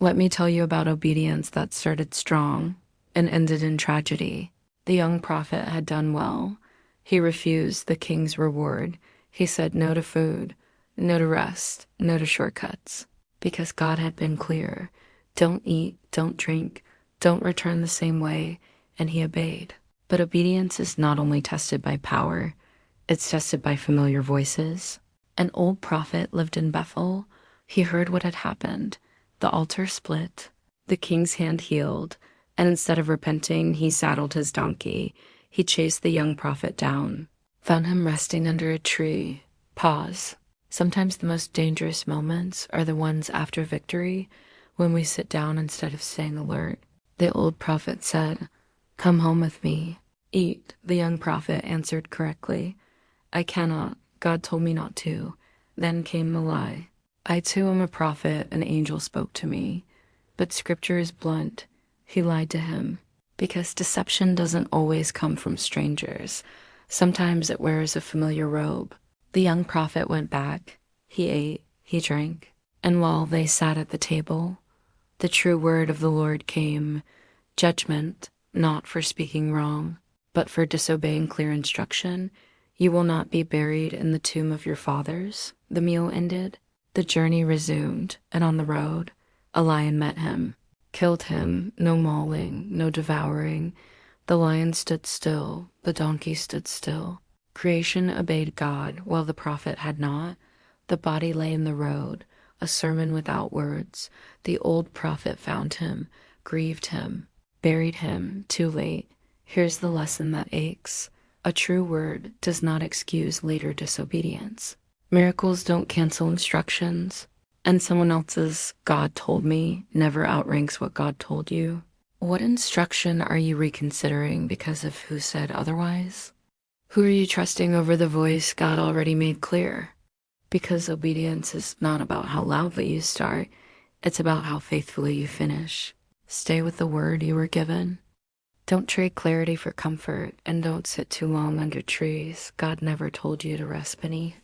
Let me tell you about obedience that started strong and ended in tragedy. The young prophet had done well. He refused the king's reward. He said no to food, no to rest, no to shortcuts, because God had been clear. Don't eat, don't drink, don't return the same way, and he obeyed. But obedience is not only tested by power, it's tested by familiar voices. An old prophet lived in Bethel. He heard what had happened. The altar split, the king's hand healed, and instead of repenting, he saddled his donkey. He chased the young prophet down, found him resting under a tree. Pause. Sometimes the most dangerous moments are the ones after victory, when we sit down instead of staying alert. The old prophet said, "Come home with me. Eat." The young prophet answered correctly, "I cannot. God told me not to." Then came the lie. "I too am a prophet, an angel spoke to me." But scripture is blunt. He lied to him. Because deception doesn't always come from strangers. Sometimes it wears a familiar robe. The young prophet went back. He ate, he drank. And while they sat at the table, the true word of the Lord came. Judgment, not for speaking wrong, but for disobeying clear instruction. You will not be buried in the tomb of your fathers. The meal ended. The journey resumed, and on the road, a lion met him. Killed him, no mauling, no devouring. The lion stood still, the donkey stood still. Creation obeyed God, while the prophet had not. The body lay in the road, a sermon without words. The old prophet found him, grieved him, buried him, too late. Here's the lesson that aches. A true word does not excuse later disobedience. Miracles don't cancel instructions, and someone else's "God told me" never outranks what God told you. What instruction are you reconsidering because of who said otherwise? Who are you trusting over the voice God already made clear? Because obedience is not about how loudly you start, it's about how faithfully you finish. Stay with the word you were given. Don't trade clarity for comfort, and don't sit too long under trees God never told you to rest beneath.